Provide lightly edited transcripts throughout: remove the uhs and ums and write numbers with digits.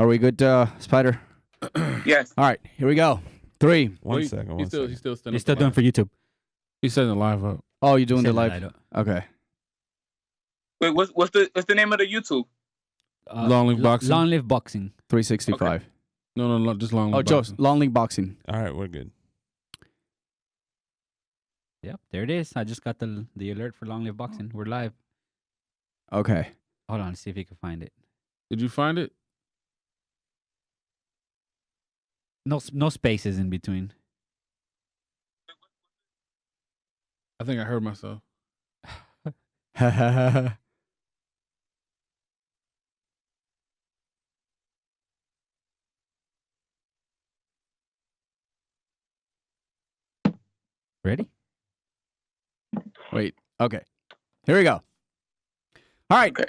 Are we good, Spider? Yes. All right, here we go. 3. One second. He's still He's still doing for YouTube. He's setting the live up. Oh, you're doing the Setting live? light up. Okay. Wait, what's the name of the YouTube? Long Live Boxing. Long Live Boxing. 365. No, just Long Live Oh, Boxing. just Long Live Boxing. All right, we're good. Yep, there it is. I just got the alert for Long Live Boxing. We're live. Okay. Hold on, see if you can find it. Did you find it? No spaces in between. I think I heard myself. Ready? Wait. Okay. Here we go. All right. Okay.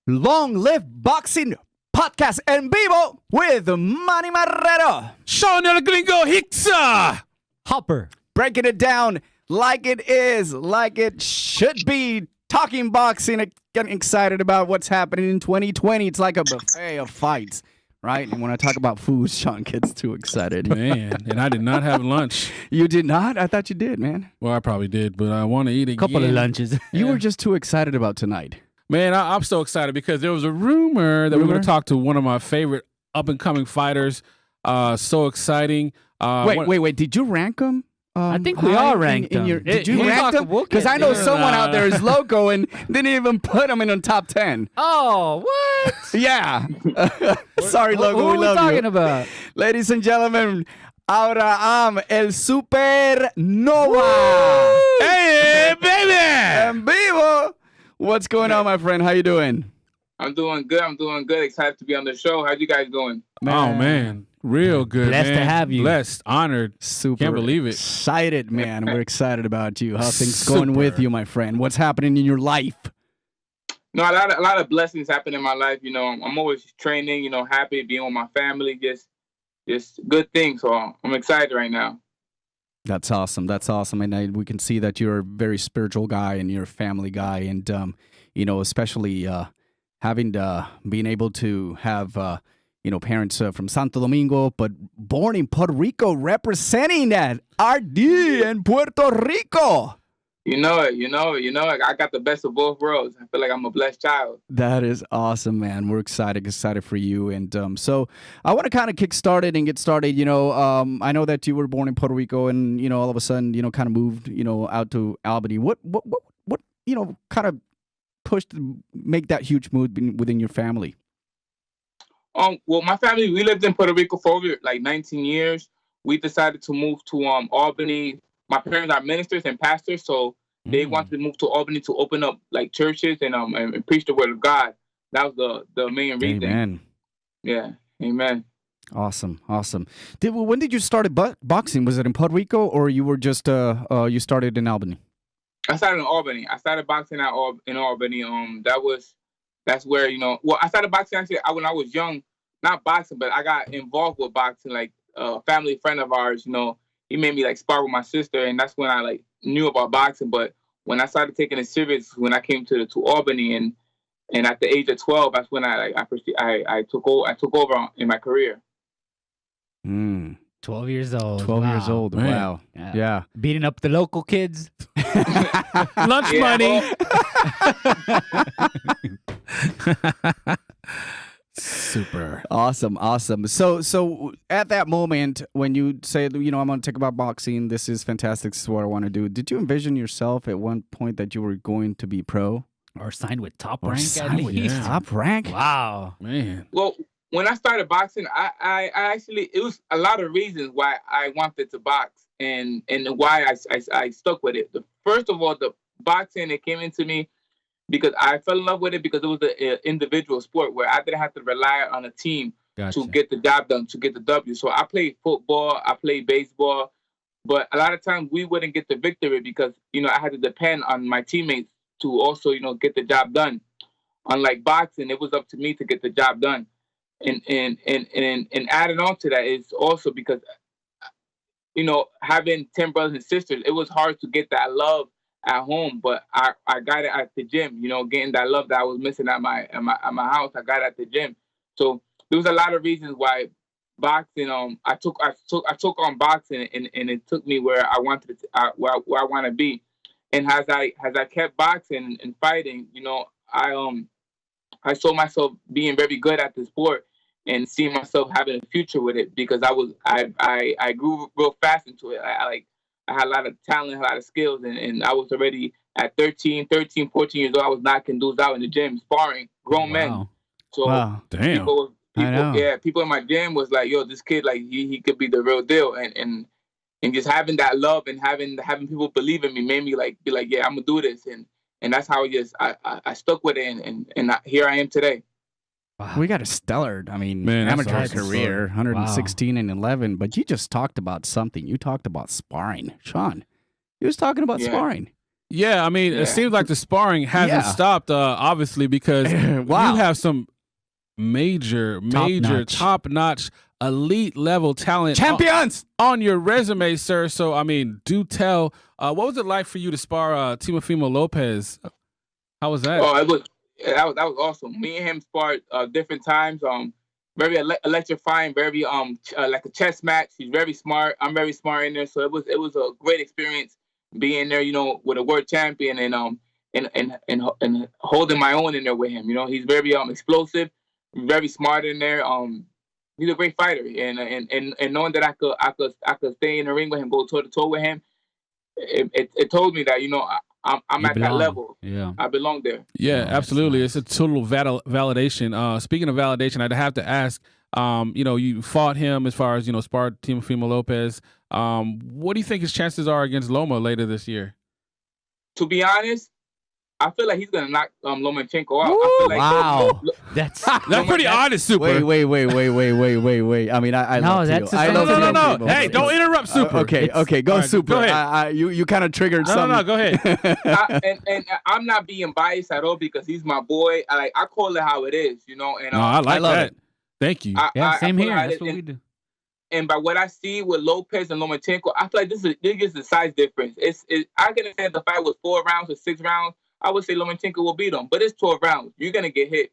Long Live Boxing Podcast EnVivo with Manny Marrero. Sean El Gringo Hicksa! Hopper. Breaking it down like it is, like it should be. Talking boxing, getting excited about what's happening in 2020. It's like a buffet of fights, right? And when I talk about food, Sean gets too excited. Man, and I did not have lunch. You did not? I thought you did, man. Well, I probably did, but I want to eat again. Couple of lunches. You were just too excited about tonight. Man, I'm so excited because there was a rumor that we were going to talk to one of my favorite up-and-coming fighters. So exciting. Wait. Did you rank them? I think we all ranked them. Did you rank them? Because I know someone out there is loco and didn't even put them in the top 10. Oh, what? Yeah. Sorry, loco. Who we are we love talking you. about? Ladies and gentlemen, ahora el Supernova. Hey, baby! EnVivo. What's going on, my friend? How you doing? I'm doing good. Excited to be on the show. How you guys doing? Oh, man. Real good, Blessed man. to have you. Blessed, honored. Super Can't believe it. Excited, man. We're excited about you. How things going with you, my friend? What's happening in your life? No, a lot of blessings happen in my life. You know, I'm always training. You know, happy being with my family. Just good things. So I'm excited right now. That's awesome. That's awesome. And we can see that you're a very spiritual guy and you're a family guy. And, you know, especially having being able to have, you know, parents from Santo Domingo, but born in Puerto Rico, representing that RD in Puerto Rico. You know it. I got the best of both worlds. I feel like I'm a blessed child. That is awesome, man. We're excited for you. And so I want to kind of kick started and get started. You know, I know that you were born in Puerto Rico and, you know, all of a sudden, you know, kind of moved, you know, out to Albany. What, you know, kind of pushed to make that huge move within your family? Well, my family, we lived in Puerto Rico for over like 19 years. We decided to move to Albany. My parents are ministers and pastors, so they wanted to move to Albany to open up like churches and preach the word of God. That was the main reason. Amen. Yeah. Amen. Awesome. When did you start boxing? Was it in Puerto Rico or you were just you started in Albany? I started in Albany. I started boxing in Albany. That's where, you know, well, I started boxing actually when I was young, not boxing, but I got involved with boxing. Like a family friend of ours, you know, he made me like spar with my sister, and that's when I like knew about boxing. But when I started taking it serious, when I came to Albany, and at the age of 12, that's when I took over in my career. 12 years old. 12 years old. Man. Wow. Yeah. Beating up the local kids. Lunch money. Super. Awesome. So at that moment when you said, you know, I'm going to take about boxing, this is fantastic, this is what I want to do. Did you envision yourself at one point that you were going to be pro? Or signed with Top Or Rank signed at with least. Top Rank? Wow. Man. Well, when I started boxing, I actually, it was a lot of reasons why I wanted to box and why I stuck with it. First of all, the boxing, it came into me because I fell in love with it because it was an individual sport where I didn't have to rely on a team to get the job done, to get the W. So I played football, I played baseball, but a lot of times we wouldn't get the victory because, you know, I had to depend on my teammates to also, you know, get the job done. Unlike boxing, it was up to me to get the job done. And adding on to that is also because, you know, having 10 brothers and sisters, it was hard to get that love at home, but I got it at the gym. You know, getting that love that I was missing at my house, I got it at the gym. So there was a lot of reasons why boxing. I took on boxing, and it took me where I wanted to, where I want to be. And as I kept boxing and fighting, I saw myself being very good at the sport and seeing myself having a future with it because I grew real fast into it. I had a lot of talent, a lot of skills, and I was already at 13, 14 years old. I was knocking dudes out in the gym, sparring, grown men. So damn. People in my gym was like, yo, this kid, like he could be the real deal. And just having that love and having people believe in me made me like be like, yeah, I'm gonna do this. And that's how I stuck with it and here I am today. Wow. We got a stellar, amateur career, 116 and 11. But you just talked about something. You talked about sparring, Sean. You was talking about sparring. Yeah, it seems like the sparring hasn't stopped, obviously, because you have some major, top-notch, elite level talent, champions on your resume, sir. So, do tell. What was it like for you to spar Teofimo Lopez? How was that? Oh, that was awesome. Me and him sparred different times. Very electrifying, very like a chess match. He's very smart. I'm very smart in there. So it was a great experience being there, with a world champion and holding my own in there with him. He's very explosive, very smart in there. He's a great fighter, and knowing that I could stay in the ring with him, go toe to toe with him, it told me that I'm at that level. Yeah, I belong there. Yeah, absolutely. Nice. It's a total validation. Speaking of validation, I'd have to ask. You fought him as far as sparred Teofimo Lopez. What do you think his chances are against Loma later this year? To be honest, I feel like he's gonna knock Lomachenko out. Woo! I feel like Wow, that's pretty honest, Super. Wait. I love that's you. I love no. Hey, don't interrupt, Super. Okay, go, Super. Go ahead. You kind of triggered something. No, go ahead. and I'm not being biased at all because he's my boy. I call it how it is, And I like that. It. Thank you. Same here. That's what we do. And by what I see with Lopez and Lomachenko, I feel like this is the size difference. I can say if the fight was 4 rounds or 6 rounds, I would say Lomachenko will beat him. But it's 12 rounds. You're gonna get hit.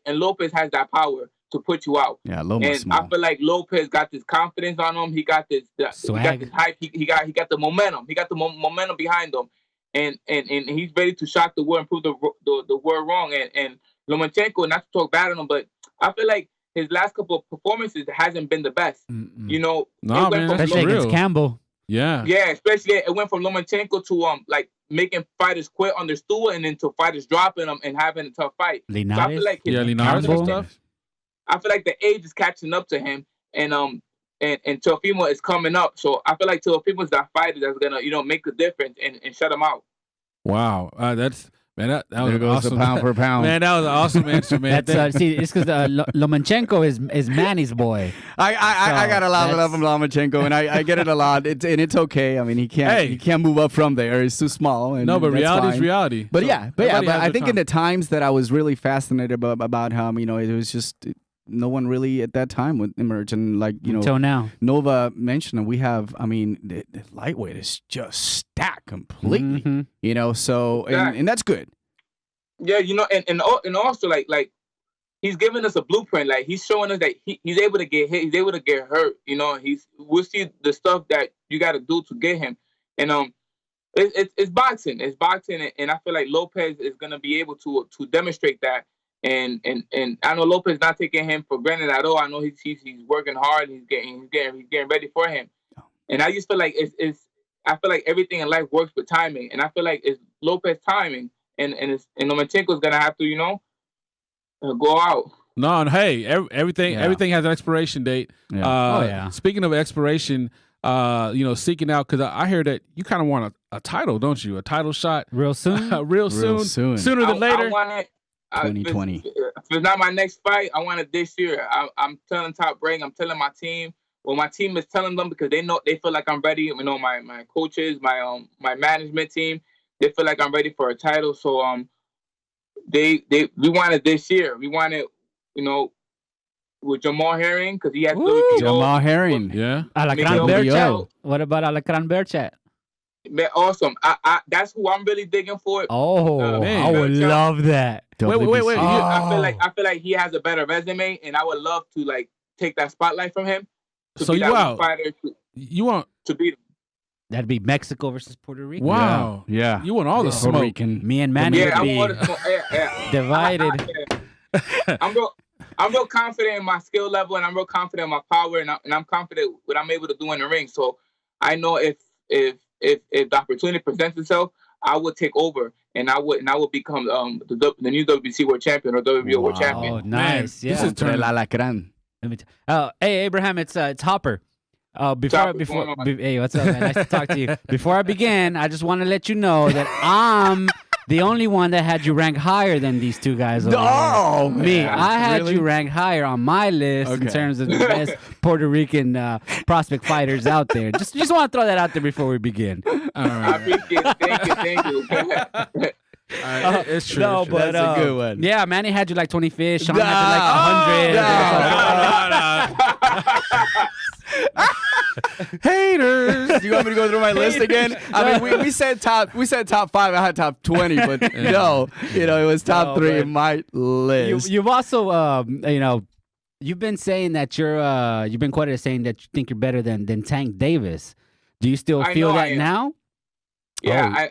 And Lopez has that power to put you out. Yeah, Loma's small. I feel like Lopez got this confidence on him. He got this hype. He got the momentum. He got the momentum behind him, and he's ready to shock the world and prove the world wrong. And Lomachenko, not to talk bad on him, but I feel like his last couple of performances hasn't been the best. No, man, especially against Campbell. Yeah, especially it went from Lomachenko to making fighters quit on their stool and then to fighters dropping them and having a tough fight. Linares? So I feel like Linares and stuff. I feel like the age is catching up to him, and Teofimo is coming up. So I feel like Teofimo is that fighter that's gonna make a difference and shut him out. Wow, that was there goes awesome. The pound for pound. Man, that was an awesome answer, man. That's it's because Lomachenko is Manny's boy. I got a lot of love from Lomachenko, and I get it a lot. It's okay. He can't move up from there. He's too small. And but reality is reality. But I think in the times that I was really fascinated about him, it was just no one really at that time would emerge, and until now. Nova mentioned we have. The lightweight is just stacked completely. Mm-hmm. So and that's good. Yeah, and also like he's giving us a blueprint. Like he's showing us that he's able to get hit, we's able to get hurt. We'll see the stuff that you got to do to get him. And it's boxing. It's boxing, and I feel like Lopez is gonna be able to demonstrate that. And I know Lopez not taking him for granted at all. I know he's working hard. He's getting ready for him. And I just feel like I feel like everything in life works with timing, and I feel like it's Lopez timing, and Lomachenko's gonna have to go out. No, and hey, everything has an expiration date. Yeah. Speaking of expiration, seeking out, because I hear that you kind of want a title, don't you? A title shot real soon, sooner than later. I want it. 2020. If it's not my next fight, I want it this year. I'm telling Top Rank, I'm telling my team. Well, my team is telling them because they feel like I'm ready. My coaches, my management team, they feel like I'm ready for a title. So we want it this year. We want it, with Jamal Herring because he has Jamal Herring. Yeah. Alacran Bear Chat. What about Alacran Bear Chat? Man, awesome. That's who I'm really digging for. Oh, man. I would love that. Wait. WBC. I feel like he has a better resume, and I would love to like take that spotlight from him. To So be you that one out. fighter You want? to beat him. That'd be Mexico versus Puerto Rico. Wow. Yeah. You want all the Puerto smoke. Rican. Me and Manny Yeah, I would want be to. Yeah. divided. I'm real confident in my skill level, and I'm real confident in my power, and I'm confident what I'm able to do in the ring. So I know if the opportunity presents itself, I would take over, and I would become the new WBC World Champion or WBO World Oh, Champion. nice. Man, this Yeah. is turning. El Alacrán. Hey, Abraham, it's Hopper. Chopper, what's going on? Hey, what's up, man? Nice to talk to you. Before I begin, I just want to let you know that I'm the only one that had you ranked higher than these two guys. Over Oh, here. Me, man. I had Really? you ranked higher on my list in Okay. terms of the best Puerto Rican prospect fighters out there. Just want to throw that out there before we begin. All I right. appreciate it. Thank you. All right. It's true. No, it's true. but That's a good one. yeah, Manny had you like 20 fish. Sean had you like 100. Haters. Do you want me to go through my list again? I mean, we said top 5. I had top 20, but no, it was top No, 3 but in my list. You've also, you've been saying that you've been quoted as saying that you think you're better than Tank Davis. Do you still I feel know that I am. now? Yeah,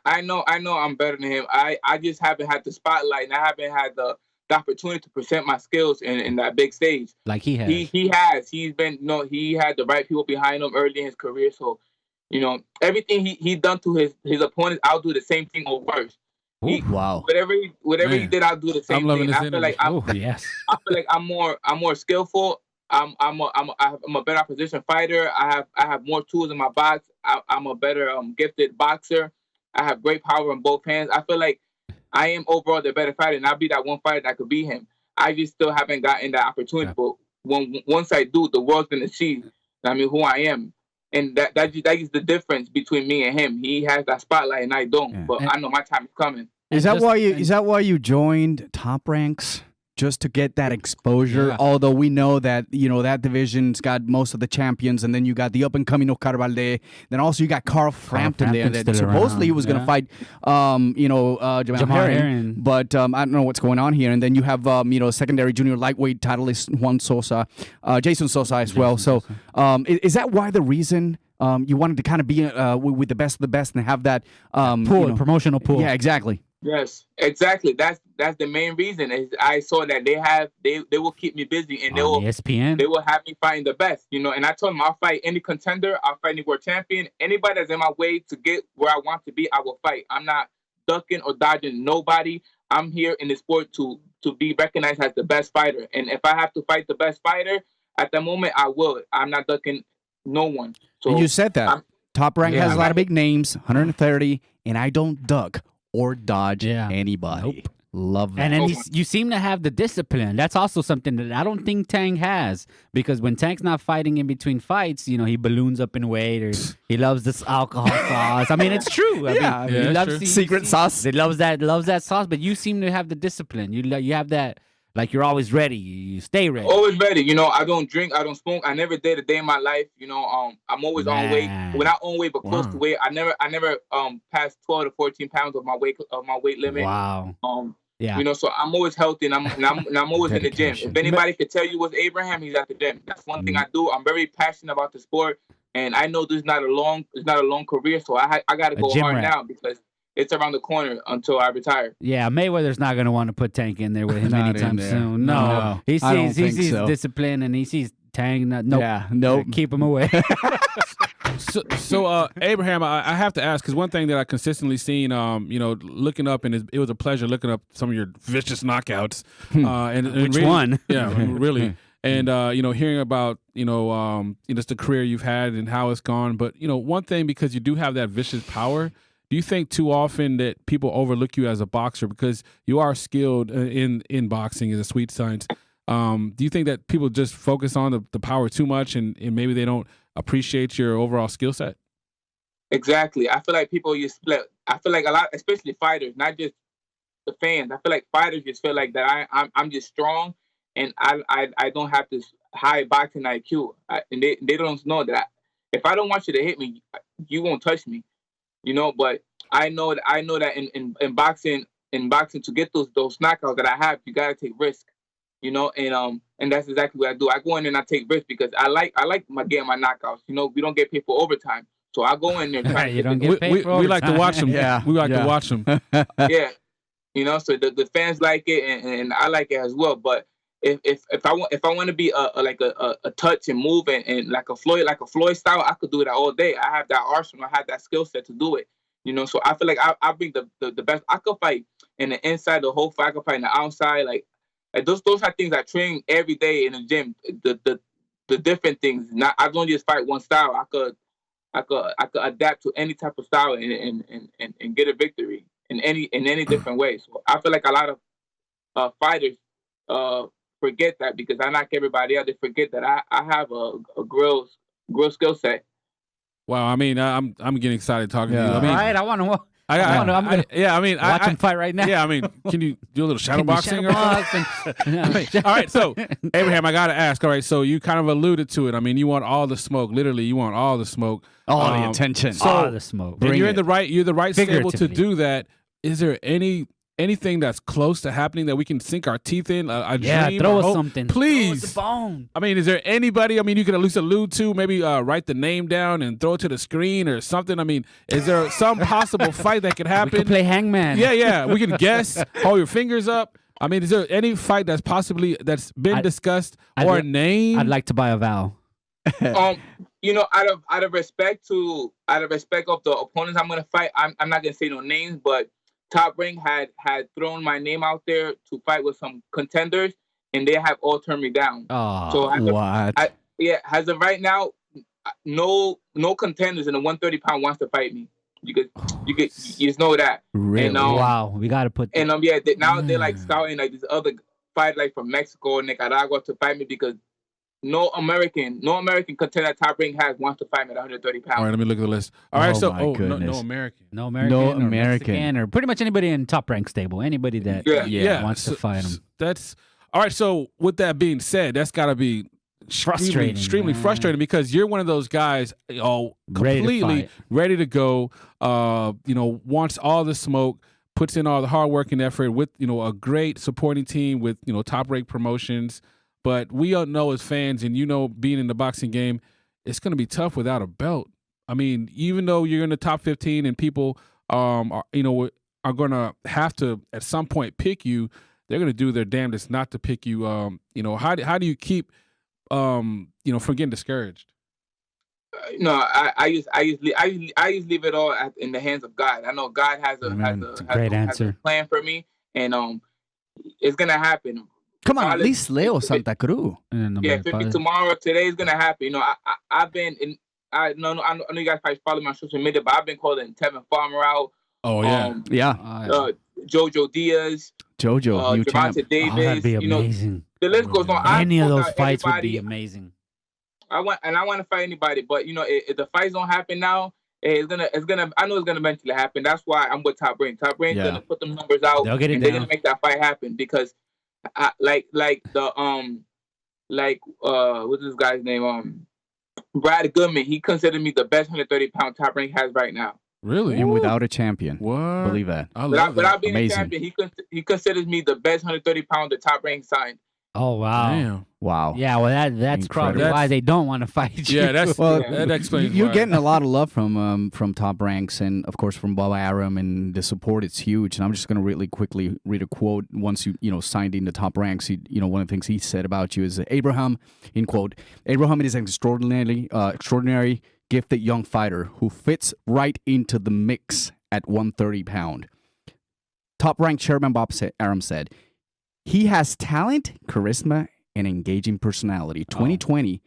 I know I'm better than him. I just haven't had the spotlight, and I haven't had the opportunity to present my skills in that big stage. Like he has. He has. He's been he had the right people behind him early in his career. So, everything he done to his opponents, I'll do the same thing or worse. Wow. Whatever he Man. did, I'll do the same I'm loving thing. this I feel like interview. Oh, yes. I feel like I'm more skillful. I'm a better opposition fighter. I have more tools in my box. I'm a better gifted boxer. I have great power in both hands. I feel like I am overall the better fighter, and I'll be that one fighter that could beat him. I just still haven't gotten that opportunity. Yeah. But once I do, the world's gonna see. Who I am, and that is the difference between me and him. He has that spotlight, and I don't. Yeah. But I know my time is coming. Is that why you joined Top Ranks? Just to get that exposure, Yeah. although we know that that division's got most of the champions, and then you got the up and coming Oscar Valdez. Then also you got Carl Frampton there. Frampton's That still supposedly he was going to around, fight, Jamel Herring. But I don't know what's going on here. And then you have secondary junior lightweight titleist Juan Sosa, Jason Sosa as well. So is that why the reason you wanted to kind of be with the best of the best and have that promotional pool? Yeah, exactly. Yes, exactly. That's the main reason. Is I saw that they will keep me busy, and On ESPN. they will have me fighting the best. And I told them I'll fight any contender, I'll fight any world champion, anybody that's in my way to get where I want to be, I will fight. I'm not ducking or dodging nobody. I'm here in the sport to be recognized as the best fighter, and if I have to fight the best fighter at the moment, I will. I'm not ducking no one. So And you said that Top Rank Yeah. has a lot of big names, 130, and I don't duck or dodge Yeah. anybody. Nope. Love that. And then you seem to have the discipline. That's also something that I don't think Tank has, because when Tank's not fighting in between fights, he balloons up in weight, or he loves this alcohol sauce. I mean, it's true. I Yeah, mean, yeah, he that's loves true. Secret sauce. He loves that sauce, but you seem to have the discipline. You have that, like, you're always ready. You stay ready. always ready. I don't drink, I don't smoke. I never did a day in my life. I'm always on weight. Man. Well, not on weight, but close Wow. to weight. I never passed 12 to 14 pounds of my weight limit. Wow. Yeah. So I'm always healthy, and I'm always in the gym. Dedication. If anybody could tell you what's Abraham, he's at the gym. That's one thing I do. I'm very passionate about the sport, and I know this is not a long career, so I got to go gym hard rat. now because it's around the corner until I retire. Yeah, Mayweather's not going to want to put Tank in there with him Not in anytime there. soon. No, No. He I don't sees think so. discipline, and he sees Tank. Nope. Yeah, nope. Keep him away. So Abraham, I have to ask, because one thing that I consistently seen, looking up, and it was a pleasure looking up some of your vicious knockouts. And Which really- one? Yeah, really. And hearing about just the career you've had and how it's gone. But one thing, because you do have that vicious power. Do you think too often that people overlook you as a boxer because you are skilled in boxing, is a sweet science? Do you think that people just focus on the power too much, and maybe they don't appreciate your overall skill set? Exactly. I feel like people just split. I feel like a lot, especially fighters, not just the fans. I feel like fighters just feel like that I'm just strong, and I don't have this high boxing IQ. And they don't know that if I don't want you to hit me, you won't touch me. But I know that in boxing to get those knockouts that I have, you gotta take risk. And that's exactly what I do. I go in and I take risks because I like getting my knockouts. We don't get paid for overtime, so I go in there. You don't get paid for overtime. We like to watch them. Yeah, we like to watch them. Yeah, so the fans like it, and I like it as well. But if I want to be a touch and move and like a Floyd style, I could do that all day. I have that arsenal. I have that skill set to do it. So I feel like I bring the best. I could fight in the inside, the whole fight. I could fight in the outside. Like those are things I train every day in the gym. The different things. I don't just fight one style. I could adapt to any type of style and get a victory in any different way. So I feel like a lot of fighters forget that because I knock everybody out. They forget that I have a grill skill set. Wow, I mean, I'm getting excited talking to you. I mean, right? I want to. I'm gonna watch him fight right now. Yeah, I mean, can you do a little shadow boxing? All right, so Abraham, I gotta ask. All right, so you kind of alluded to it. I mean, you want all the smoke. Literally, you want all the smoke, all the attention, all the smoke. And you're the right stable to do that. Is there anything that's close to happening that we can sink our teeth in? A dream? Throw us something. Please. Throw us a bone. I mean, is there anybody? I mean, you could at least allude to maybe write the name down and throw it to the screen or something. I mean, is there some possible fight that could happen? We could play hangman. Yeah. We can guess. Hold your fingers up. I mean, is there any fight that's been discussed or named? I'd like to buy a vow. Out of respect of the opponents I'm gonna fight, I'm not gonna say no names, but Top Rank had thrown my name out there to fight with some contenders, and they have all turned me down. Oh, so what? As of right now, no contenders in the 130-pound wants to fight me. You just know that. Really? And, wow, we got to put. And now they're like scouting like this other fight like from Mexico or Nicaragua to fight me because no American contender Top Rank has wants to fight me at 130 pounds. All right, let me look at the list. All right, no American. No American. Mexican, or pretty much anybody in Top Rank stable. Anybody that wants to fight him. That's all right. So with that being said, that's got to be extremely frustrating because you're one of those guys, completely ready to go. Wants all the smoke, puts in all the hard work and effort with a great supporting team with Top Rank Promotions. But we all know as fans, and being in the boxing game, it's going to be tough without a belt. I mean, even though you're in the top 15 and people are going to have to at some point pick you, they're going to do their damnedest not to pick you. How do you keep from getting discouraged? I just leave it all in the hands of God. I know God has a plan for me, and it's going to happen. Come on, at least Leo Santa Cruz. Tomorrow, today is gonna happen. I've been in. I know you guys probably follow my social media, but I've been calling Tevin Farmer out. Oh yeah, Jojo Diaz, Javante Davis. Oh, that'd be amazing. The list goes on. Any of those fights would be amazing. I want to fight anybody, but if the fights don't happen now, I know it's gonna eventually happen. That's why I'm with Top Rank. Top Rank's gonna put them numbers out, they're gonna make that fight happen because. What's this guy's name? Brad Goodman. He considered me the best 130-pound Top Rank has right now. Really? And without a champion. What? Believe that. Without being a champion, he considers me the best 130-pound the Top Rank signed. Oh wow! Damn. Wow. Yeah, well that's probably why they don't want to fight you. Yeah, that explains. You're getting a lot of love from top ranks and of course from Bob Arum, and the support is huge. And I'm just going to really quickly read a quote. Once you signed in the top ranks, one of the things he said about you is Abraham, in quote, Abraham is an extraordinary gifted young fighter who fits right into the mix at 130 pound. Top rank chairman Bob Arum said, he has talent, charisma, and engaging personality. 2020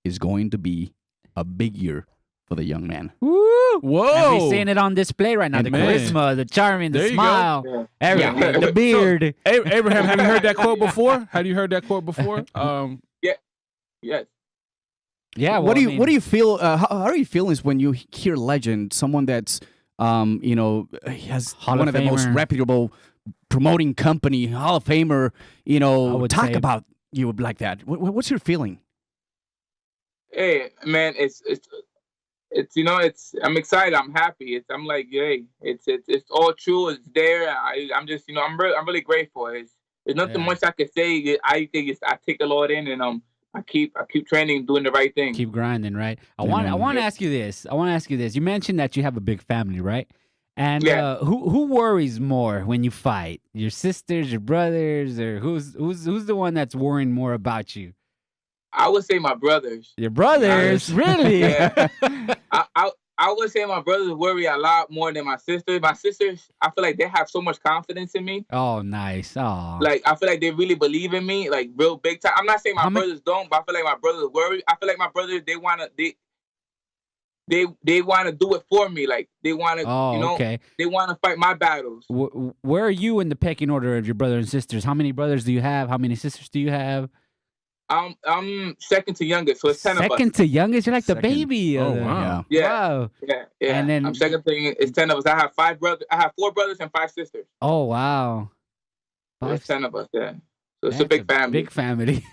is going to be a big year for the young man. Woo! Whoa! And we're seeing it on display right now. And the charisma, the charming, the smile, everything, the beard. So, Abraham, have you heard that quote before? Have you heard that quote before? Yes. Yeah. What do you feel? How are you feeling when you hear legend, someone that's has one of the most reputable promoting company, Hall of Famer, talk about you like that? What's your feeling? Hey, man, it's it's I'm excited. I'm happy. I'm like, hey, it's all true. It's there. I'm just I'm really grateful. There's nothing much I can say. I think I take the Lord in, and I keep training, doing the right thing. Keep grinding, right? I want to ask you this. You mentioned that you have a big family, right? And who worries more when you fight? Your sisters, your brothers, or who's the one that's worrying more about you? I would say my brothers. Your brothers, really? Yeah. I would say my brothers worry a lot more than my sisters. My sisters, I feel like they have so much confidence in me. Oh, nice. Oh. Like, I feel like they really believe in me, like, real big time. I'm not saying my brothers don't, but I feel like my brothers worry. I feel like my brothers, they want to do it for me. Like, they want to, they want to fight my battles. Where are you in the pecking order of your brothers and sisters? How many brothers do you have? How many sisters do you have? I'm second to youngest, so it's 10 of us. Second to youngest? You're like the baby. Oh, wow. Yeah. And then I'm second to it's 10 of us. I have 4 brothers and 5 sisters. Oh, wow. So it's 10 of us, yeah. So it's a big family. Big family.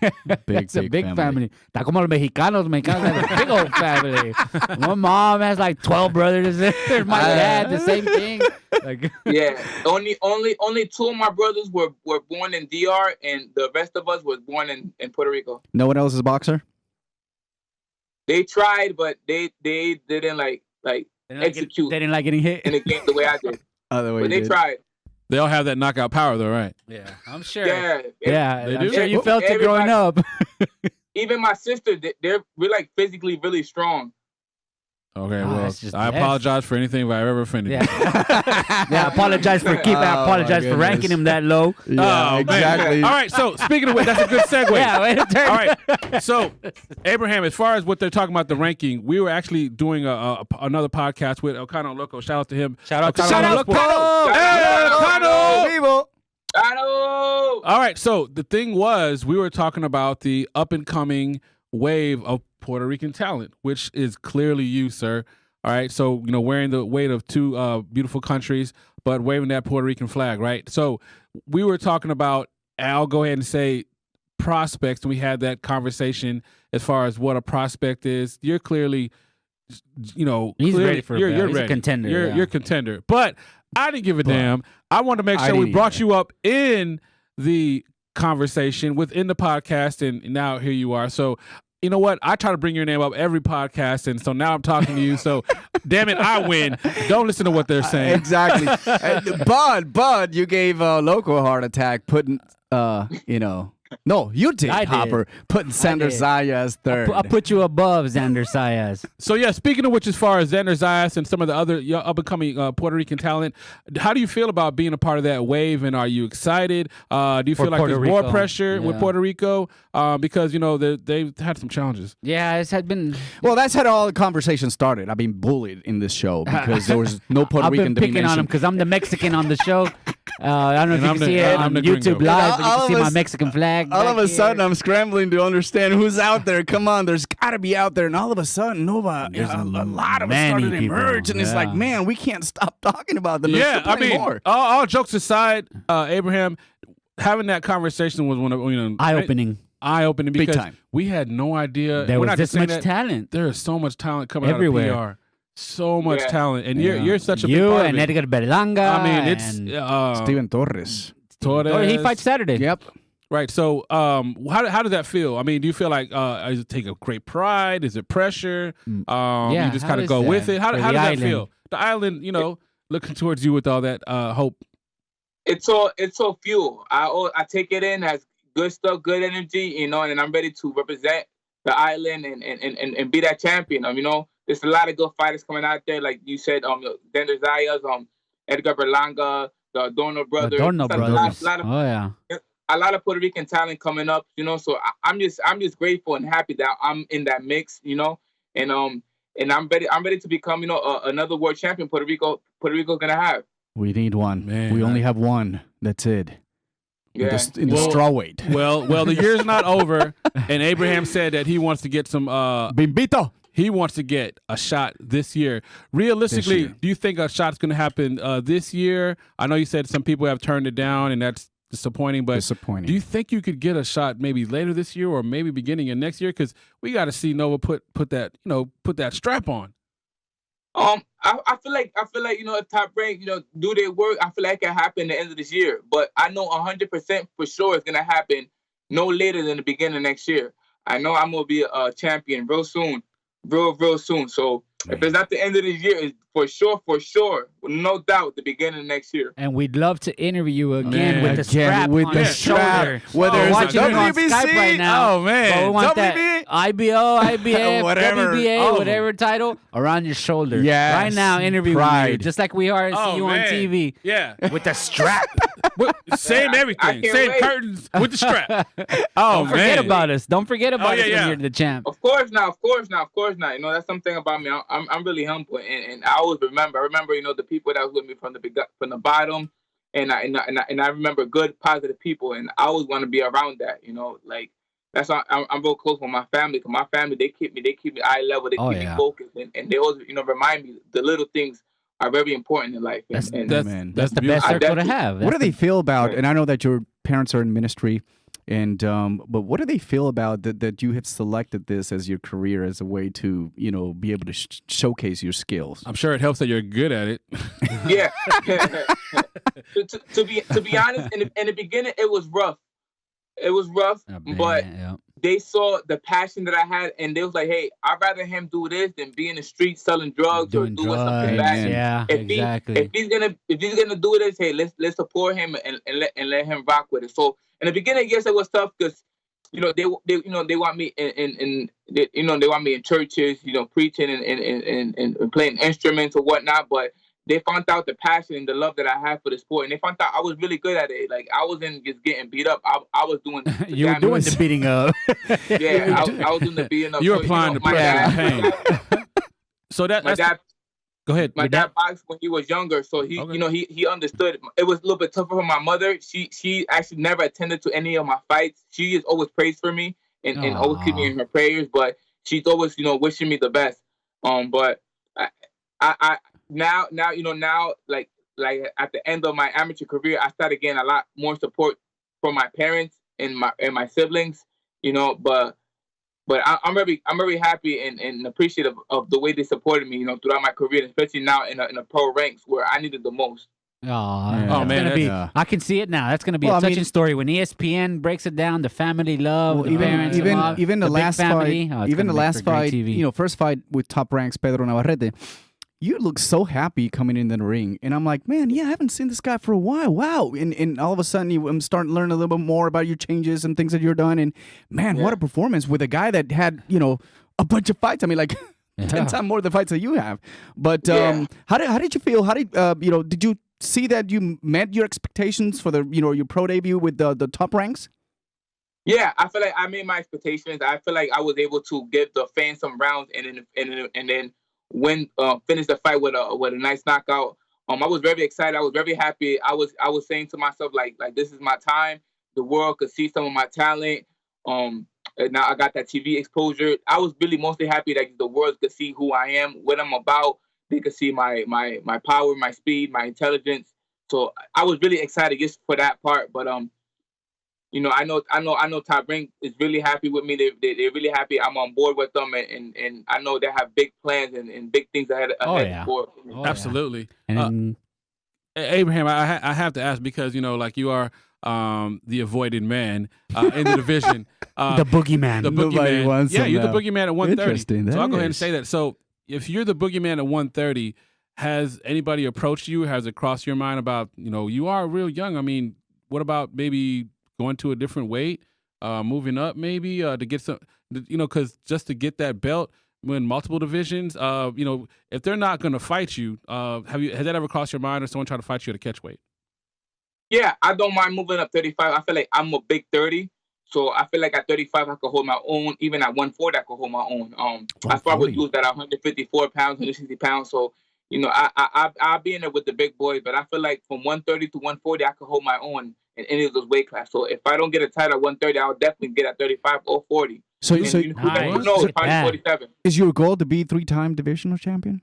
It's a big family. Está como los mexicanos. Mexicanos have a big old family. My mom has like 12 brothers and sisters. My dad, the same thing. Like, yeah. Only 2 of my brothers were born in DR, and the rest of us was born in Puerto Rico. No one else is a boxer? They tried, but they didn't execute. They didn't like getting hit in the game the way I did. But they tried. They all have that knockout power, though, right? Yeah, I'm sure. Yeah, I'm sure you felt it growing up. Even my sister, we're like physically really strong. Okay, well, I apologize for anything if I ever offended you. I apologize for for ranking him that low. Yeah, exactly. All right, so speaking of which, that's a good segue. Yeah, way to turn. All right, so Abraham, as far as what they're talking about the ranking, we were actually doing another podcast with Elcano Loco. Shout out to him. Shout out Loco. Hey, Elcano! All right, so the thing was, we were talking about the up and coming wave of Puerto Rican talent, which is clearly you, sir. All right, so wearing the weight of 2 beautiful countries, but waving that Puerto Rican flag, right? So we were talking about, I'll go ahead and say prospects, and we had that conversation as far as what a prospect is. You're clearly, he's ready for you're he's ready. A contender. You're a contender, but I didn't give a damn. I wanted to make sure we brought you up in the conversation within the podcast, and now here you are. So you know what? I try to bring your name up every podcast, and so now I'm talking to you. So, damn it, I win. Don't listen to what they're saying. Exactly. Bud, you gave Loco a heart attack putting, No, you did, Hopper. Putting Xander Zayas third. I put you above Xander Zayas. So, yeah, speaking of which, as far as Xander Zayas and some of the other up-and-coming Puerto Rican talent, how do you feel about being a part of that wave, and are you excited? Do you feel like there's more pressure with Puerto Rico? Because, they've had some challenges. Yeah, it's had been... Well, that's how all the conversation started. I've been bullied in this show because there was no Puerto Rican to be mentioned. I've been picking on him because I'm the Mexican on the show. I don't know if you can see it on YouTube Live, but you can see my Mexican flag. All of a sudden, I'm scrambling to understand who's out there. Come on, there's got to be out there. And all of a sudden, Nova, a lot of us started to emerge. And it's like, man, we can't stop talking about them. Yeah, I mean, all jokes aside, Abraham, having that conversation was one of, eye-opening. Eye-opening because big time. We had no idea. There was this much talent. There is so much talent coming everywhere. Out of PR. So much talent, and you're such a big part and of it. Edgar Berlanga. I mean, it's Steven Torres. He fights Saturday. Yep. Right. So, how did that feel? I mean, do you feel like does it take a great pride? Is it pressure? You just kind of go with it. How does that feel? The island, looking towards you with all that hope. It's all fuel. I take it in as good stuff, good energy, and I'm ready to represent the island and be that champion. There's a lot of good fighters coming out there, like you said. Xander Zayas, Edgar Berlanga, the Adorno brothers. A lot of Puerto Rican talent coming up, So I'm just grateful and happy that I'm in that mix, and I'm ready to become, another world champion. Puerto Rico gonna have. We need one. Man, we only have one. That's it. Yeah. In the straw weight. Well, the year's not over, and Abraham said that he wants to get some Bimbito. He wants to get a shot this year. Realistically, do you think a shot's going to happen this year? I know you said some people have turned it down, and that's disappointing. But do you think you could get a shot maybe later this year or maybe beginning of next year? Because we got to see Nova put that strap on. I feel like if Top Rank do their work, I feel like it can happen at the end of this year. But I know 100% for sure it's gonna happen no later than the beginning of next year. I know I'm gonna be a champion real soon, real soon. So if it's not the end of this year, it's for sure, no doubt, the beginning of next year. And we'd love to interview you again with the strap with on the your strap. shoulder. Whether We're it's watching you on WBC, Skype right now. Oh man, But we want that WBA? IBO, IBF, Whatever. WBA, whatever title around your shoulder. Yes. Right now, interviewing you, Pride. just like we are see you on TV. Yeah, With the strap. same I everything, can't same wait. curtains with the strap. Don't forget about us. Don't forget about us yeah. when you're the champ. Of course not. That's something about me. I'm really humble, and I always remember. I remember, the people that was with me from the bottom, and I remember good, positive people, and I always want to be around that. Like that's why I'm real close with my family. Cause my family, they keep me eye level. They keep me focused, and they always remind me the little things are very important in life. That's That's the best beautiful. circle to have. What do they feel about? And I know that your parents are in ministry, and but what do they feel about that you have selected this as your career as a way to be able to showcase your skills? I'm sure it helps that you're good at it. Yeah. to be honest, in the beginning, it was rough. But they saw the passion that I had, and they was like, "Hey, I'd rather him do this than be in the street selling drugs or doing something bad." Yeah, exactly. If he's gonna do this, hey, let's support him and let him rock with it. So in the beginning, yes, it was tough because they want me they want me in churches, preaching and playing instruments or whatnot, but they found out the passion and the love that I had for the sport, and they found out I was really good at it. Like I wasn't just getting beat up; I was doing. You were doing the beating up. Yeah, I was doing the beating up. You're applying the pain. So my dad. Go ahead. My dad boxed when he was younger, so he he understood. It was a little bit tougher for my mother. She actually never attended to any of my fights. She is always praised for me and always keep me in her prayers. But she's always wishing me the best. But I now like at the end of my amateur career, I started getting a lot more support from my parents and my siblings. But I'm very happy and appreciative of the way they supported me, throughout my career, especially now in the pro ranks where I needed the most. Oh man, I can see it now. That's gonna be a touching story when ESPN breaks it down. The family love, the parents love, even the last family. fight, even the last fight, first fight with Top Ranks Pedro Navarrete. You look so happy coming in the ring, and I'm like, man, I haven't seen this guy for a while. Wow, and all of a sudden, I'm starting to learn a little bit more about your changes and things that you're done. And man, what a performance with a guy that had a bunch of fights. I mean, like 10 times more the fights that you have. But how did you feel? How did did you see that you met your expectations for the your pro debut with the Top Ranks? Yeah, I feel like I made my expectations. I feel like I was able to give the fans some rounds and then finish the fight with a nice knockout. I was very excited. I was very happy. I was saying to myself like this is my time. The world could see some of my talent. And now I got that TV exposure. I was really mostly happy that the world could see who I am, what I'm about. They could see my power, my speed, my intelligence. So I was really excited just for that part. But I know Top Rank is really happy with me. They're really happy. I'm on board with them, and I know they have big plans and big things ahead. For Absolutely. And Abraham, I have to ask because like you are the avoided man in the division, the boogeyman. The Nobody boogeyman. wants Yeah, him you're now. the boogeyman at 130. Interesting. So I'll go ahead and is. say that. So if you're the boogeyman at 130, has anybody approached you? Has it crossed your mind about you are real young? I mean, what about maybe going to a different weight, moving up maybe to get some, because just to get that belt, win multiple divisions, if they're not going to fight you, has that ever crossed your mind or someone try to fight you at a catch weight? Yeah, I don't mind moving up 35. I feel like I'm a big 30. So I feel like at 35, I could hold my own. Even at 140, I could hold my own. I start with dudes that are 154 pounds, 160 pounds. So, I'll be in there with the big boys. But I feel like from 130 to 140, I could hold my own in any of those weight classes. So if I don't get a title at 130, I'll definitely get at 35 or 40. So who knows? Probably 47. Is your goal to be 3-time divisional champion?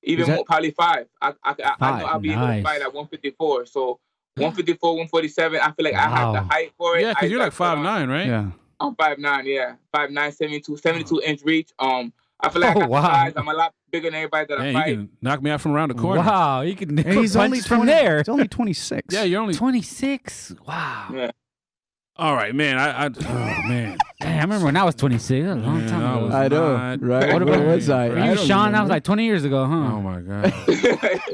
Even more, probably 5. I know I'll be able to fight at 154. So 154, 147. I feel like I have the height for it. Yeah, because you're like 5'9", right? Yeah. I'm 5'9", yeah. 5'9", 72 inch reach. I feel like I got wow. the size. I'm a lot bigger than everybody that I Man, fight. you can knock me out from around the corner. Wow, you can And he's only punch from there. He's only 26. Yeah, you're only 26. Wow. Yeah. all right, man. Oh man. Damn, I remember when I was 26. That was a long time I ago. was I know, not- right? What about- was I? For I you, don't Sean, that remember. was like 20 years ago, huh? Oh my god.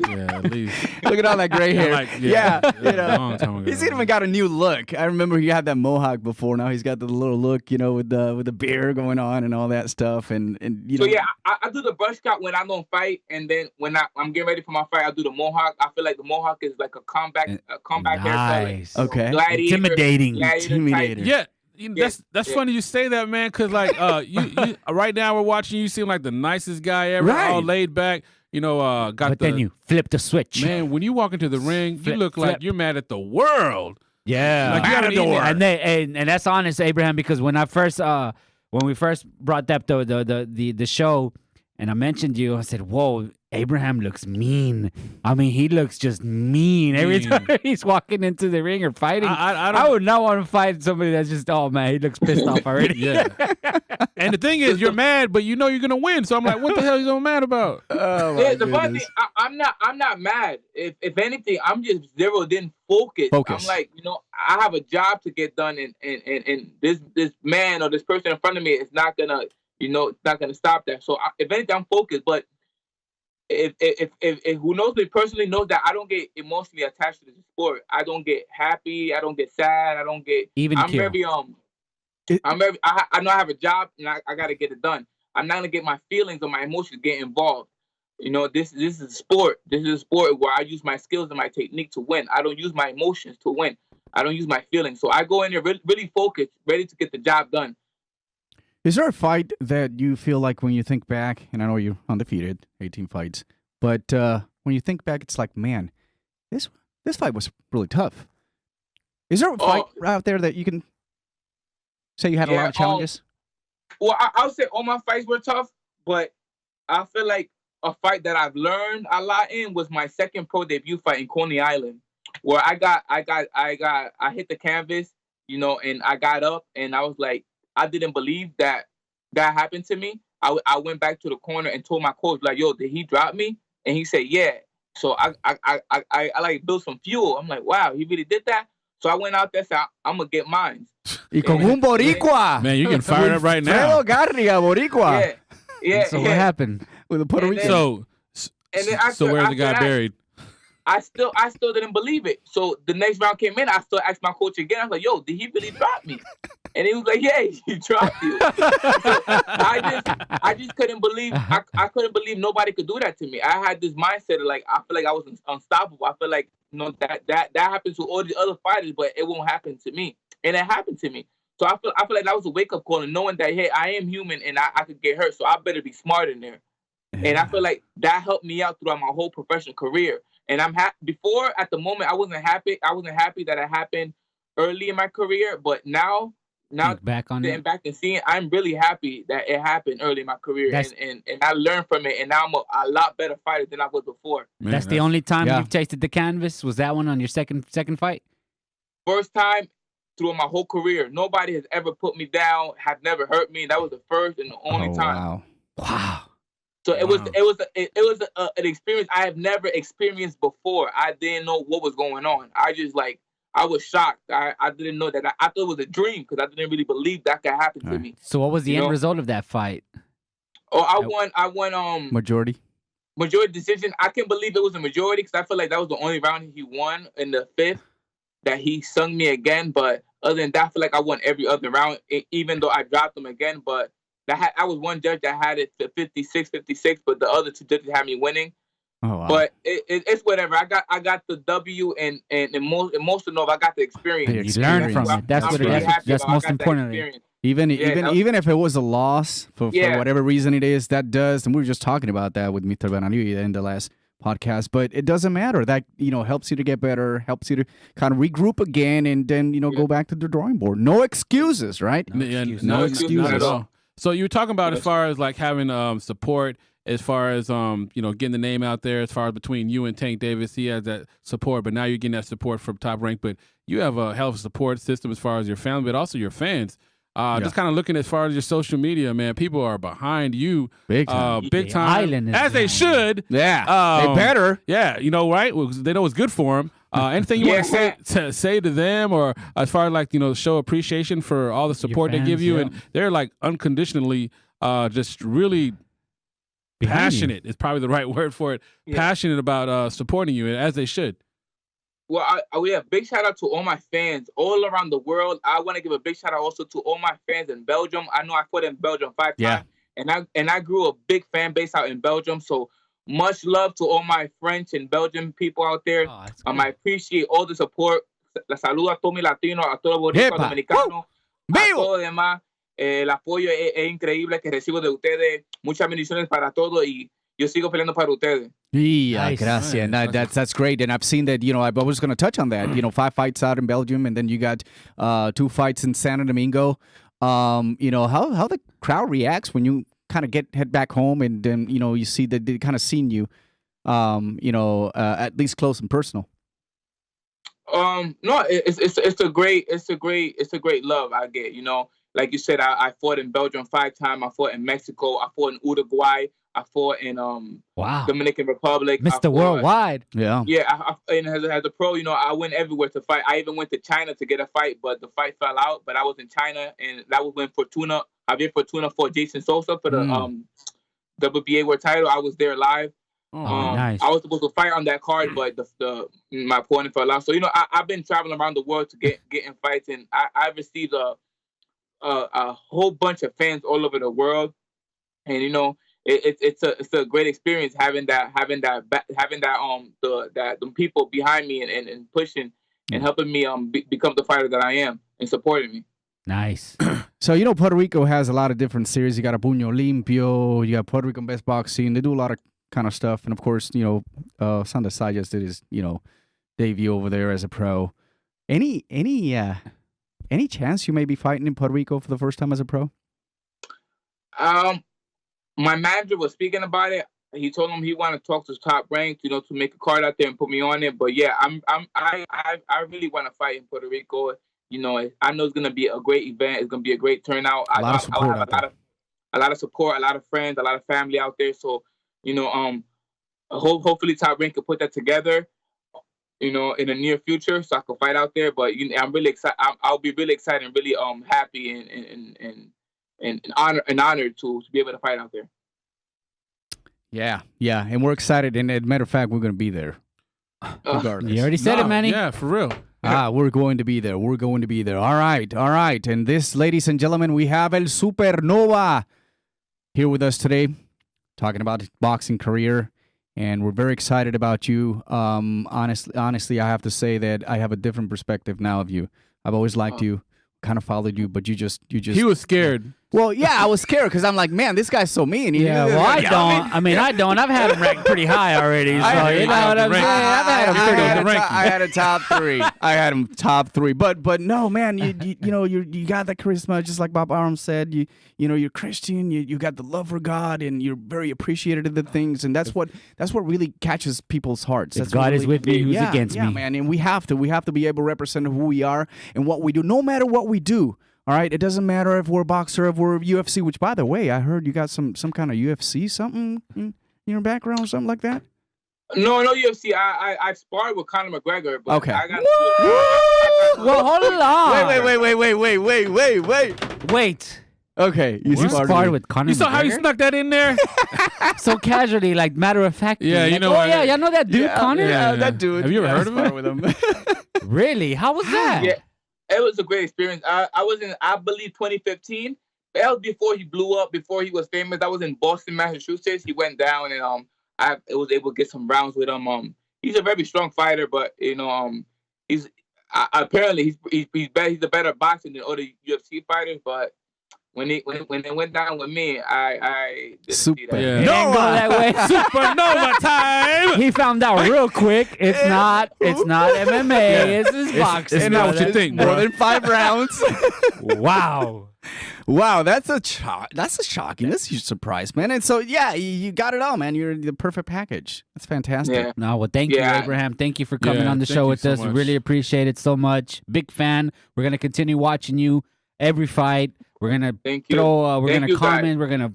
Yeah, at least. Look at all that gray hair. Like, yeah, you a know. long time ago. He's even got a new look. I remember he had that mohawk before. Now he's got the little look, you know, with the beard going on and all that stuff. And you know. So yeah, I do the brush cut when I don't fight, and then when I'm getting ready for my fight, I do the mohawk. I feel like the mohawk is like a combat hairstyle. Nice. Like, Okay. gladiator- Intimidating. gladiator type. Intimidator. Yeah. That's Yeah. funny you say that, man, because like you right now we're watching you seem like the nicest guy ever, Right. all laid back, you know, got But the then you flip the switch. man, when you walk into the ring, you Flip, look like flip. you're mad at the world. Yeah. Like you haven't eaten it. And that's honest, Abraham, because when we first brought up the show and I mentioned you, I said, whoa, Abraham looks mean. I mean, he looks just mean every Mean. time he's walking into the ring or fighting. I don't I would not want to fight somebody that's just, oh man, he looks pissed off already. Yeah. And the thing is, you're mad, but you know you're gonna win. So I'm like, what the hell are you so mad about? Oh my Yeah, the funny goodness. thing, I'm not mad. If anything, I'm just zeroed in focus. Focus. I'm like, you know, I have a job to get done, and this man or this person in front of me is not gonna, you know, it's not gonna stop that. So if anything, I'm focused. But if who knows me personally knows that I don't get emotionally attached to the sport. I don't get happy. I don't get sad. I don't get Even I'm kill. very I know I have a job and I got to get it done. I'm not gonna get my feelings or my emotions get involved. You know, this is a sport. This is a sport where I use my skills and my technique to win. I don't use my emotions to win. I don't use my feelings. So I go in there really focused, ready to get the job done. Is there a fight that you feel like when you think back, and I know you're undefeated, 18 fights, but when you think back, it's like, man, this fight was really tough. Is there a fight out there that you can say you had a lot of challenges? Well, I would say all my fights were tough, but I feel like a fight that I've learned a lot in was my second pro debut fight in Coney Island, where I hit the canvas, you know, and I got up and I was like, I didn't believe that happened to me. I went back to the corner and told my coach, like, yo, did he drop me? And he said, yeah. So I like built some fuel. I'm like, wow, he really did that. So I went out there and said, I'm gonna get mines. Y con un boricua. Man, you're getting fired up right now. Fredo Garria, boricua. Yeah. So what happened? With a Puerto And Rican. then- So And then so where's the after guy that, buried? I still didn't believe it. So the next round came in, I still asked my coach again. I was like, yo, did he really drop me? And he was like, yeah, he dropped you. So I just couldn't believe I couldn't believe nobody could do that to me. I had this mindset of like, I feel like I was unstoppable. I feel like, you know, that happens to all the other fighters, but it won't happen to me. And it happened to me. So I feel like that was a wake up call, and knowing that, hey, I am human and I could get hurt, so I better be smart in there. And I feel like that helped me out throughout my whole professional career. And I'm happy. Before, at the moment, I wasn't happy. I wasn't happy that it happened early in my career. But now Back on sitting it. back and seeing, I'm really happy that it happened early in my career. And I learned from it. And now I'm a lot better fighter than I was before. Man, That's the only time yeah. you've tasted the canvas? Was that one on your second fight? First time through my whole career. Nobody has ever put me down, have never hurt me. That was the first and the only time. Wow. Wow. So it was an experience I have never experienced before. I didn't know what was going on. I was shocked. I didn't know that. I thought it was a dream because I didn't really believe that could happen to me. So what was the You end know? result of that fight? Oh, I won Majority. majority decision. I can't believe it was a majority because I feel like that was the only round he won in the fifth that he sung me again. But other than that, I feel like I won every other round, even though I dropped him again. But I was one judge that had it to 56-56, but the other two judges had me winning. Oh wow. But it's whatever. I got the W and most of all, I got the experience. You learned from it. That's I'm what really it is. happy That's about I most got that importantly. experience. Even Yeah, even if it was a loss for Yeah. whatever reason it is, that does, and we were just talking about that with Mr. Benanui in the last podcast, but it doesn't matter. That, you know, helps you to get better, helps you to kind of regroup again, and then, you know, go back to the drawing board. No excuses, right? No excuses at all. So you were talking about as far as like having support, as far as you know, getting the name out there, as far as between you and Tank Davis, he has that support, but now you're getting that support from Top Rank. But you have a hell of a support system as far as your family, but also your fans. Just kind of looking as far as your social media, man, people are behind you Big time. big time, Island is as they should. Yeah, they better. Yeah, you know, right? Well, they know it's good for them. Anything you want to say to them, or as far as like, you know, show appreciation for all the support fans, they give you, yeah. and they're like unconditionally, just really Behind passionate. Is probably the right word for it. Yeah. Passionate about supporting you, as they should. Well, we have big shout out to all my fans all around the world. I want to give a big shout out also to all my fans in Belgium. I know I fought in Belgium 5 times, and I grew a big fan base out in Belgium. So much love to all my French and Belgian people out there. I appreciate all the support. La saludo a todos mis latinos, a todos los boricuas, dominicanos, a todos demás. El apoyo es increíble que recibo de ustedes. Muchas bendiciones para todos y yo sigo peleando para ustedes. Yeah, Nice. gracias. No, that's great. And I've seen that, you know, I was going to touch on that. You know, 5 fights out in Belgium, and then you got 2 fights in Santo Domingo. You know, how the crowd reacts when you kind of head back home, and then, you know, you see that they kind of seen you, you know, at least close and personal. No, it's a great love I get, you know. Like you said, I fought in Belgium 5 times. I fought in Mexico. I fought in Uruguay. I fought in Dominican Republic. Mr. Worldwide. Yeah. Yeah, and as a pro, you know, I went everywhere to fight. I even went to China to get a fight, but the fight fell out. But I was in China, and that was when Javier Fortuna fought Jason Sosa for the WBA world title. I was there live. Nice. I was supposed to fight on that card, but my opponent fell out. So, you know, I've been traveling around the world to get in fights, and I've received a whole bunch of fans all over the world, and you know, it's a great experience having the people behind me and pushing and helping me become the fighter that I am and supporting me. Nice. So, you know, Puerto Rico has a lot of different series. You got a Puño Limpio, you got Puerto Rican Best Boxing. They do a lot of kind of stuff, and of course, you know, Sandra Sayas did his, you know, debut over there as a pro. Any chance you may be fighting in Puerto Rico for the first time as a pro? My manager was speaking about it. He told him he wanted to talk to Top Rank, you know, to make a card out there and put me on it. But yeah, I really want to fight in Puerto Rico. You know, I know it's gonna be a great event. It's gonna be a great turnout. A lot of support out there. A lot of support, a lot of friends, a lot of family out there. So, you know, hopefully Top Rank can put that together, you know, in the near future, so I can fight out there. But you know, I'm really excited. I'll be really excited and really happy and honored to be able to fight out there. Yeah, and we're excited. And as a matter of fact, we're going to be there. Regardless. You already said it, Manny. Yeah, for real. We're going to be there. We're going to be there. All right. And this, ladies and gentlemen, we have El Supernova here with us today, talking about his boxing career. And we're very excited about you. Honestly, I have to say that I have a different perspective now of you. I've always liked you, kind of followed you, but you just. He was scared. Well, yeah, I was scared because I'm like, man, this guy's so mean. Yeah, well, I don't. I don't. I've had him ranked pretty high already. So you know what I'm saying? I've had him pretty high. I had a top 3. I had him top 3. But no, man, you know, you got that charisma, just like Bob Arum said. You know, you're Christian. You got the love for God, and you're very appreciative of the things, and that's what really catches people's hearts. That's God really, is with me, who's against me? Yeah, man, and we have to be able to represent who we are and what we do, no matter what we do. All right, it doesn't matter if we're a boxer, if we're UFC, which, by the way, I heard you got some kind of UFC something in your background or something like that? No UFC. I sparred with Conor McGregor. But okay. Well, hold on. Wait. Okay, you sparred with Conor McGregor? You saw how you snuck that in there? So casually, like matter of fact. Yeah, like, you know what? Yeah, y'all know that dude, Conor? Yeah, that dude. Have you ever heard of him? With him? Really? How was that? Yeah. It was a great experience. I was in, I believe, 2015. That was before he blew up, before he was famous. I was in Boston, Massachusetts. He went down, and I was able to get some rounds with him. He's a very strong fighter, but you know, apparently he's a better boxer than other UFC fighters. But when they went down with me, I didn't see that. It didn't go that way. Supernova time. He found out real quick. It's not MMA. It's boxing. It's not what you think, bro. More than 5 rounds. Wow, that's a shocking. That's a huge surprise, man. And so, yeah, you got it all, man. You're the perfect package. That's fantastic. Yeah. No, well, thank you, Abraham. Thank you for coming on the show with us. We really appreciate it so much. Big fan. We're gonna continue watching you every fight. We're gonna Thank you. throw. We're Thank gonna you, guys. comment. We're gonna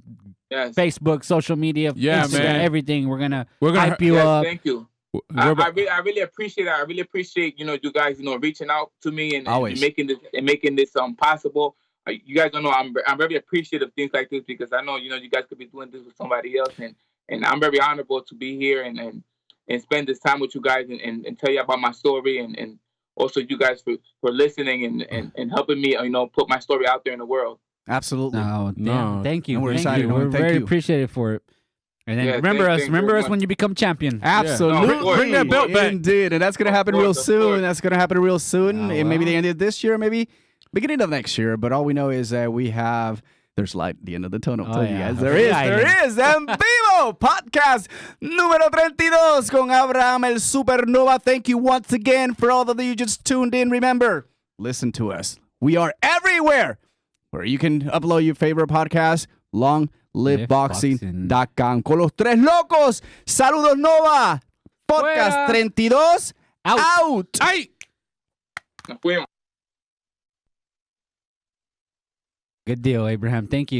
Yes. Facebook, social media, Yeah, Instagram, man. everything. We're gonna We're gonna hype you Yes, up. thank you. We're I about- really appreciate it. I really appreciate, you guys, reaching out to me and Always. making this possible. You guys don't know I'm very appreciative of things like this because I know, you guys could be doing this with somebody else and I'm very honorable to be here and spend this time with you guys and tell you about my story and also you guys for listening and helping me, put my story out there in the world. Absolutely. No, No. damn. Thank you. And we're Thank excited, you. man. We're Thank very you. appreciative for it. And then Yeah, remember thank us. you Remember very us much. when you become champion. Absolutely. No, of course. Bring that belt back. Indeed. And that's going to happen Of real course, of soon. course. That's going to happen real soon. Oh, And maybe well. the end of this year, maybe beginning of next year. But all we know is that there's light at the end of the tunnel. Oh, Tell you yeah. guys. Okay. There is. En Vivo Podcast número 32 con Abraham el Supernova. Thank you once again for all of you just tuned in. Remember, listen to us. We are everywhere where you can upload your favorite podcast. LongLiveBoxing.com. Con los tres locos. Saludos, Nova. Podcast Fuera. 32. Out. Out. Ay! Nos fuimos. Good deal, Abraham. Thank you.